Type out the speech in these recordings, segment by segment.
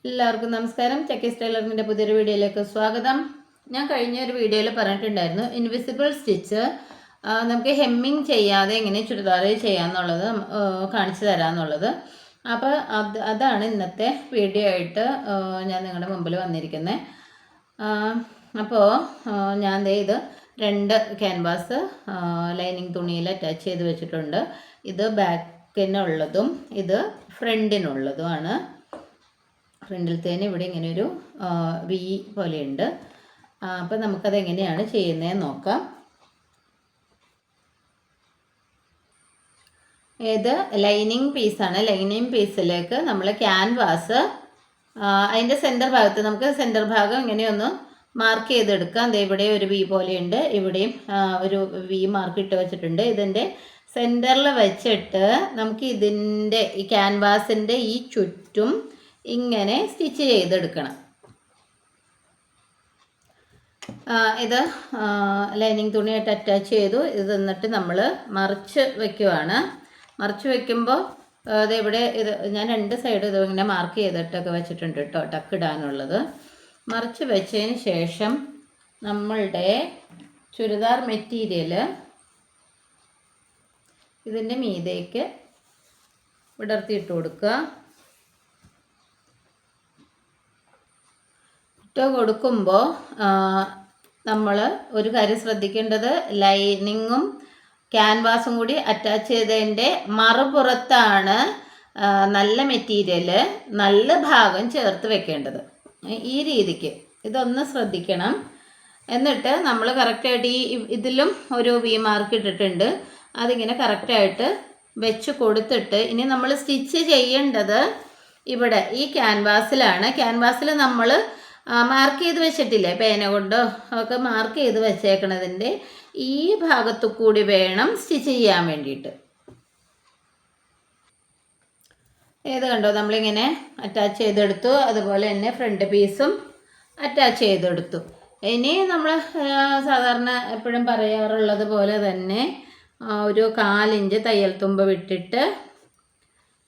എല്ലാവർക്കും നമസ്കാരം. ചക്കീസ് ടൈലറിങ്ങിൻ്റെ പുതിയൊരു വീഡിയോയിലേക്ക് സ്വാഗതം. ഞാൻ കഴിഞ്ഞ ഒരു വീഡിയോയിൽ പറഞ്ഞിട്ടുണ്ടായിരുന്നു ഇൻവിസിബിൾ സ്റ്റിച്ച് നമുക്ക് ഹെമ്മിങ് ചെയ്യാതെ എങ്ങനെ ചുരിദാർ ചെയ്യാമെന്നുള്ളത് കാണിച്ചു തരാമെന്നുള്ളത്. അപ്പോൾ അതാണ് ഇന്നത്തെ വീഡിയോ ആയിട്ട് ഞാൻ നിങ്ങളുടെ മുമ്പിൽ വന്നിരിക്കുന്നത്. അപ്പോൾ ഞാൻ ഇത് 2 ക്യാൻവാസ് ലൈനിങ് തുണിയിൽ അറ്റാച്ച് ചെയ്ത് വെച്ചിട്ടുണ്ട്. ഇത് ബാക്കിനുള്ളതും ഇത് ഫ്രണ്ടിനുള്ളതുമാണ്. ഫ്രണ്ടിലത്തേന് ഇവിടെ ഇങ്ങനെ ഒരു വി പോലെയുണ്ട്. അപ്പോൾ നമുക്കത് എങ്ങനെയാണ് ചെയ്യുന്നതെന്ന് നോക്കാം. ഇത് ലൈനിങ് പീസാണ്. ലൈനിങ് പീസിലേക്ക് നമ്മൾ ക്യാൻവാസ് അതിൻ്റെ സെൻറ്റർ ഭാഗത്ത് നമുക്ക് സെൻറ്റർ ഭാഗം ഇങ്ങനെയൊന്ന് മാർക്ക് ചെയ്തെടുക്കാം. അത് ഇവിടെ ഒരു വി പോലെയുണ്ട്, ഇവിടെയും ഒരു വി മാർക്ക് ഇട്ട് വെച്ചിട്ടുണ്ട്. ഇതിൻ്റെ സെൻറ്ററിൽ വെച്ചിട്ട് നമുക്ക് ഇതിൻ്റെ ഈ ക്യാൻവാസിൻ്റെ ഈ ചുറ്റും ഇങ്ങനെ സ്റ്റിച്ച് ചെയ്തെടുക്കണം. ഇത് ലൈനിങ് തുണിയായിട്ട് അറ്റാച്ച് ചെയ്തു. ഇത് എന്നിട്ട് നമ്മൾ മറിച്ച് വയ്ക്കുവാണ്. മറിച്ച് വയ്ക്കുമ്പോൾ ഇവിടെ ഇത് ഞാൻ 2 സൈഡ് ഇത് ഇങ്ങനെ മാർക്ക് ചെയ്തിട്ടൊക്കെ വെച്ചിട്ടുണ്ട് കേട്ടോ, ടക്കിടാനുള്ളത്. മറിച്ച് വെച്ചതിന് ശേഷം നമ്മളുടെ ചുരിദാർ മെറ്റീരിയൽ ഇതിൻ്റെ മീതേക്ക് വിടർത്തിയിട്ട് കൊടുക്കുക. കൊടുക്കുമ്പോൾ നമ്മൾ ഒരു കാര്യം ശ്രദ്ധിക്കേണ്ടത്, ലൈനിങ്ങും ക്യാൻവാസും കൂടി അറ്റാച്ച് ചെയ്തതിൻ്റെ മറുപുറത്താണ് നല്ല മെറ്റീരിയൽ നല്ല ഭാഗം ചേർത്ത് വെക്കേണ്ടത്. ഈ രീതിക്ക് ഇതൊന്ന് ശ്രദ്ധിക്കണം. എന്നിട്ട് നമ്മൾ കറക്റ്റായിട്ട് ഇതിലും ഒരു വി മാർക്ക് ഇട്ടിട്ടുണ്ട്, അതിങ്ങനെ കറക്റ്റായിട്ട് വെച്ച് കൊടുത്തിട്ട് ഇനി നമ്മൾ സ്റ്റിച്ച് ചെയ്യേണ്ടത് ഇവിടെ ഈ ക്യാൻവാസിലാണ്. ക്യാൻവാസിൽ നമ്മൾ മാർക്ക് ചെയ്ത് വെച്ചിട്ടില്ലേ, പേന കൊണ്ടോ ഒക്കെ മാർക്ക് ചെയ്ത് വെച്ചേക്കണതിൻ്റെ ഈ ഭാഗത്തു കൂടി വേണം സ്റ്റിച്ച് ചെയ്യാൻ വേണ്ടിയിട്ട്. ഏത് കണ്ടോ, നമ്മളിങ്ങനെ അറ്റാച്ച് ചെയ്തെടുത്തു. അതുപോലെ തന്നെ ഫ്രണ്ട് പീസും അറ്റാച്ച് ചെയ്തെടുത്തു. ഇനി നമ്മൾ സാധാരണ എപ്പോഴും പറയാറുള്ളത് പോലെ തന്നെ ഒരു 1/4 ഇഞ്ച് തയ്യൽ തുമ്പ് വിട്ടിട്ട്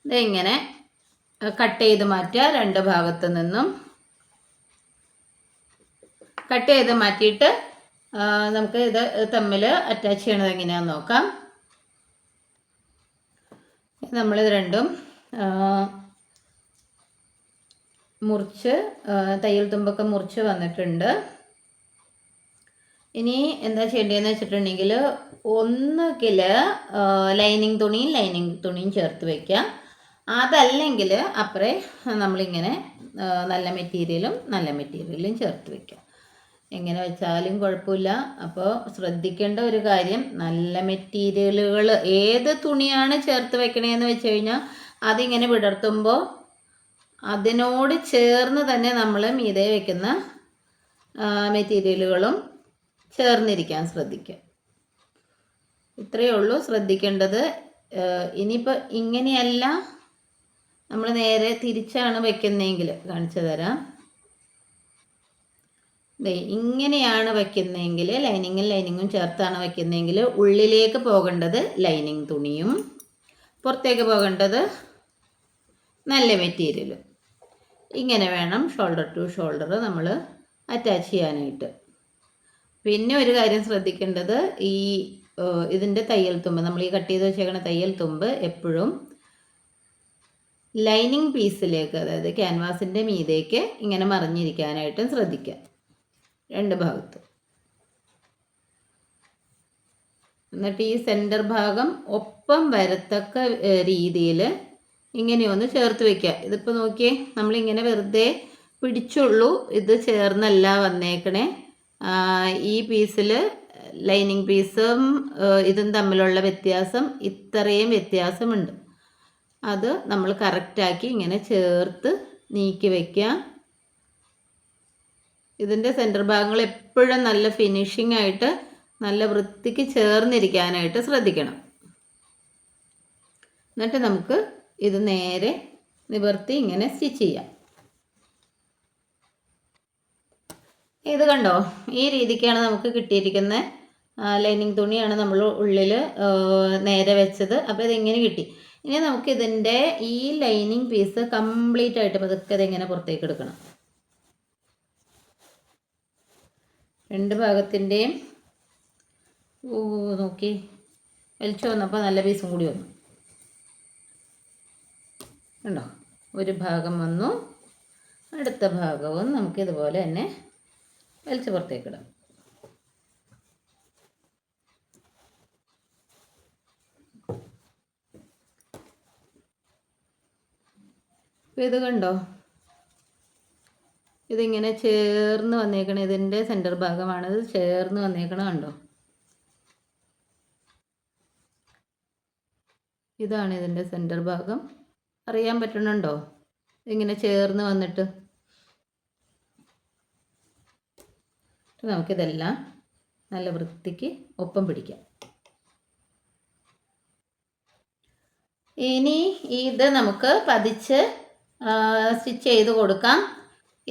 ഇതിങ്ങനെ കട്ട് ചെയ്ത് മാറ്റുക. 2 ഭാഗത്തു നിന്നും കട്ട് ചെയ്ത് മാറ്റിയിട്ട് നമുക്ക് ഇത് തമ്മിൽ അറ്റാച്ച് ചെയ്യണത് എങ്ങനെയാണെന്ന് നോക്കാം. നമ്മളിത് രണ്ടും മുറിച്ച് തയ്യൽ തുമ്പൊക്കെ മുറിച്ച് വന്നിട്ടുണ്ട്. ഇനി എന്താ ചെയ്യേണ്ടതെന്ന് വെച്ചിട്ടുണ്ടെങ്കിൽ ഒന്നുകിൽ ലൈനിങ് തുണിയും ചേർത്ത് വയ്ക്കുക. അതല്ലെങ്കിൽ അപ്പറേ നമ്മളിങ്ങനെ നല്ല മെറ്റീരിയലും ചേർത്ത് വയ്ക്കുക. എങ്ങനെ വെച്ചാലും കുഴപ്പമില്ല. അപ്പോൾ ശ്രദ്ധിക്കേണ്ട ഒരു കാര്യം, നല്ല മെറ്റീരിയലുകൾ ഏത് തുണിയാണ് ചേർത്ത് വെക്കണേന്ന് വെച്ച് കഴിഞ്ഞാൽ അതിങ്ങനെ വിടർത്തുമ്പോൾ അതിനോട് ചേർന്ന് തന്നെ നമ്മൾ മീതെ വെക്കുന്ന മെറ്റീരിയലുകളും ചേർന്നിരിക്കാൻ ശ്രദ്ധിക്കുക. ഇത്രയേ ഉള്ളൂ ശ്രദ്ധിക്കേണ്ടത്. ഇനിയിപ്പോൾ ഇങ്ങനെയല്ല, നമ്മൾ നേരെ തിരിച്ചാണ് വെക്കുന്നതെങ്കിൽ കാണിച്ചു തരാം. ഇങ്ങനെയാണ് വയ്ക്കുന്നതെങ്കിൽ ലൈനിങ്ങും ചേർത്താണ് വയ്ക്കുന്നതെങ്കിൽ ഉള്ളിലേക്ക് പോകേണ്ടത് ലൈനിങ് തുണിയും പുറത്തേക്ക് പോകേണ്ടത് നല്ല മെറ്റീരിയലും. ഇങ്ങനെ വേണം ഷോൾഡർ ടു ഷോൾഡർ നമ്മൾ അറ്റാച്ച് ചെയ്യാനായിട്ട്. പിന്നെ ഒരു കാര്യം ശ്രദ്ധിക്കേണ്ടത്, ഇതിൻ്റെ തയ്യൽ തുമ്പ്, നമ്മൾ ഈ കട്ട് ചെയ്ത് വെച്ചേക്കുന്ന തയ്യൽ തുമ്പ് എപ്പോഴും ലൈനിങ് പീസിലേക്ക്, അതായത് ക്യാൻവാസിൻ്റെ മീതേക്ക് ഇങ്ങനെ മറിഞ്ഞിരിക്കാനായിട്ടും ശ്രദ്ധിക്കുക 2 ഭാഗത്ത്. എന്നിട്ട് ഈ സെൻറ്റർ ഭാഗം ഒപ്പം വരത്തക്ക രീതിയിൽ ഇങ്ങനെയൊന്ന് ചേർത്ത് വയ്ക്കുക. ഇതിപ്പോൾ നോക്കിയേ, നമ്മളിങ്ങനെ വെറുതെ പിടിച്ചുള്ളൂ, ഇത് ചേർന്നല്ല വന്നേക്കണേ. ഈ പീസിൽ ലൈനിങ് പീസും ഇതും തമ്മിലുള്ള വ്യത്യാസം ഇത്രയും വ്യത്യാസമുണ്ട്. അത് നമ്മൾ കറക്റ്റാക്കി ഇങ്ങനെ ചേർത്ത് നീക്കി വയ്ക്കുക. ഇതിൻ്റെ സെൻറ്റർ ഭാഗങ്ങൾ എപ്പോഴും നല്ല ഫിനിഷിംഗ് ആയിട്ട് നല്ല വൃത്തിക്ക് ചേർന്നിരിക്കാനായിട്ട് ശ്രദ്ധിക്കണം. എന്നിട്ട് നമുക്ക് ഇത് നേരെ നിവർത്തി ഇങ്ങനെ സ്റ്റിച്ച് ചെയ്യാം. ഇത് കണ്ടോ, ഈ രീതിക്കാണ് നമുക്ക് കിട്ടിയിരിക്കുന്നത്. ലൈനിങ് തുണിയാണ് നമ്മൾ ഉള്ളിൽ നേരെ വെച്ചത്. അപ്പോൾ ഇതിങ്ങനെ കിട്ടി. ഇനി നമുക്കിതിൻ്റെ ഈ ലൈനിങ് പീസ് കംപ്ലീറ്റ് ആയിട്ട് പതുക്കെ ഇങ്ങനെ പുറത്തേക്ക് എടുക്കണം. രണ്ട് ഭാഗത്തിൻ്റെയും നോക്കി വലിച്ചു വന്നപ്പോൾ നല്ല പീസും കൂടി വന്നു കണ്ടോ. ഒരു ഭാഗം വന്നു, അടുത്ത ഭാഗവും നമുക്കിതുപോലെ തന്നെ വലിച്ച് പുറത്തേക്കിടാം. അപ്പോൾ ഇത് കണ്ടോ, ഇതിങ്ങനെ ചേർന്ന് വന്നേക്കണ, ഇതിൻ്റെ സെൻറ്റർ ഭാഗമാണിത് ചേർന്ന് വന്നേക്കണ കണ്ടോ. ഇതാണ് ഇതിൻ്റെ സെൻറ്റർ ഭാഗം. അറിയാൻ പറ്റുന്നുണ്ടോ? ഇങ്ങനെ ചേർന്ന് വന്നിട്ട് നമുക്കിതെല്ലാം നല്ല വൃത്തിക്ക് ഒപ്പം പിടിക്കാം. ഇനി ഇത് നമുക്ക് പതിച്ച് സ്റ്റിച്ച് ചെയ്ത് കൊടുക്കാം.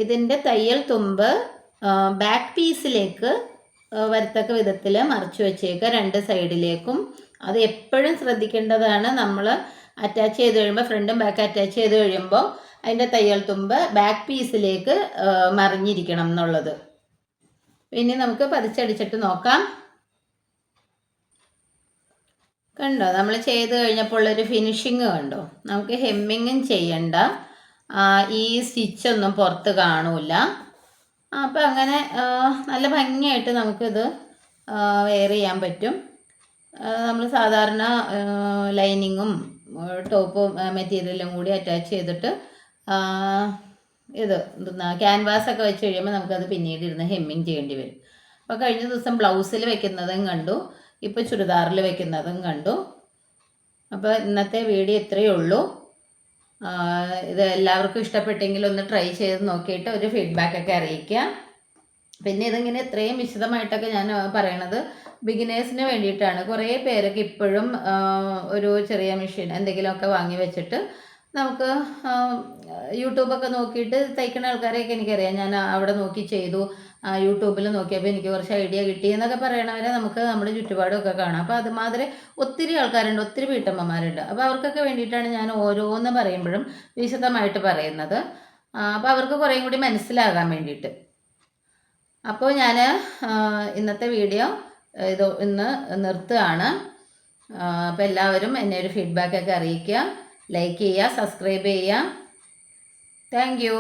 ഇതിൻ്റെ തയ്യൽ തുമ്പ് ബാക്ക് പീസിലേക്ക് വരത്തക്ക വിധത്തിൽ മറിച്ച് വെച്ചേക്കുക, രണ്ട് സൈഡിലേക്കും. അത് എപ്പോഴും ശ്രദ്ധിക്കേണ്ടതാണ്. നമ്മൾ അറ്റാച്ച് ചെയ്ത് കഴിയുമ്പോൾ, ഫ്രണ്ടും ബാക്ക് അറ്റാച്ച് ചെയ്ത് കഴിയുമ്പോൾ അതിൻ്റെ തയ്യൽ തുമ്പ് ബാക്ക് പീസിലേക്ക് മറിഞ്ഞിരിക്കണം എന്നുള്ളത്. പിന്നെ നമുക്ക് പതിച്ചടിച്ചിട്ട് നോക്കാം. കണ്ടോ, നമ്മൾ ചെയ്ത് കഴിഞ്ഞപ്പോൾ ഉള്ളൊരു ഫിനിഷിങ് കണ്ടോ. നമുക്ക് ഹെമ്മിങ്ങും ചെയ്യണ്ട, ഈ സ്റ്റിച്ചൊന്നും പുറത്ത് കാണൂല. അപ്പോൾ അങ്ങനെ നല്ല ഭംഗിയായിട്ട് നമുക്കിത് വെയർ ചെയ്യാൻ പറ്റും. നമ്മൾ സാധാരണ ലൈനിങ്ങും ടോപ്പും മെറ്റീരിയലും കൂടി അറ്റാച്ച് ചെയ്തിട്ട് ഇത് ക്യാൻവാസൊക്കെ വെച്ച് കഴിയുമ്പോൾ നമുക്കത് പിന്നീട് ഇരുന്ന് ഹെമ്മിങ് ചെയ്യേണ്ടി വരും. അപ്പോൾ കഴിഞ്ഞ ദിവസം ബ്ലൗസിൽ വെക്കുന്നതും കണ്ടു, ഇപ്പോൾ ചുരിദാറിൽ വെക്കുന്നതും കണ്ടു. അപ്പോൾ ഇന്നത്തെ വീഡിയോ ഇത്രയേ ഉള്ളൂ. ഇത് എല്ലാവർക്കും ഇഷ്ടപ്പെട്ടെങ്കിൽ ഒന്ന് ട്രൈ ചെയ്ത് നോക്കിയിട്ട് ഒരു ഫീഡ്ബാക്കൊക്കെ അറിയിക്കുക. പിന്നെ ഇതിങ്ങനെ ഇത്രയും വിശദമായിട്ടൊക്കെ ഞാൻ പറയണത് ബിഗിനേഴ്സിന് വേണ്ടിയിട്ടാണ്. കുറേ പേരൊക്കെ ഇപ്പോഴും ഒരു ചെറിയ മെഷീൻ എന്തെങ്കിലുമൊക്കെ വാങ്ങി വെച്ചിട്ട് നമുക്ക് യൂട്യൂബൊക്കെ നോക്കിയിട്ട് തയ്ക്കുന്ന ആൾക്കാരെയൊക്കെ എനിക്കറിയാം. ഞാൻ അവിടെ നോക്കി ചെയ്തു, യൂട്യൂബിൽ നോക്കിയപ്പോൾ എനിക്ക് കുറച്ച് ഐഡിയ കിട്ടി എന്നൊക്കെ പറയണവരെ നമുക്ക് നമ്മുടെ ചുറ്റുപാടുമൊക്കെ കാണാം. അപ്പോൾ അതുമാതിരി ഒത്തിരി ആൾക്കാരുണ്ട്, ഒത്തിരി വീട്ടമ്മമാരുണ്ട്. അപ്പോൾ അവർക്കൊക്കെ വേണ്ടിയിട്ടാണ് ഞാൻ ഓരോന്ന് പറയുമ്പോഴും വിശദമായിട്ട് പറയുന്നത്. അപ്പോൾ അവർക്ക് കുറേയും കൂടി മനസ്സിലാകാൻ വേണ്ടിയിട്ട്. അപ്പോൾ ഞാൻ ഇന്നത്തെ വീഡിയോ ഇന്ന് നിർത്തുകയാണ്. അപ്പോൾ എല്ലാവരും എന്നെ ഒരു ഫീഡ്ബാക്കൊക്കെ അറിയിക്കുക, ലൈക്ക് ചെയ്യുക, സബ്സ്ക്രൈബ് ചെയ്യുക. Thank you.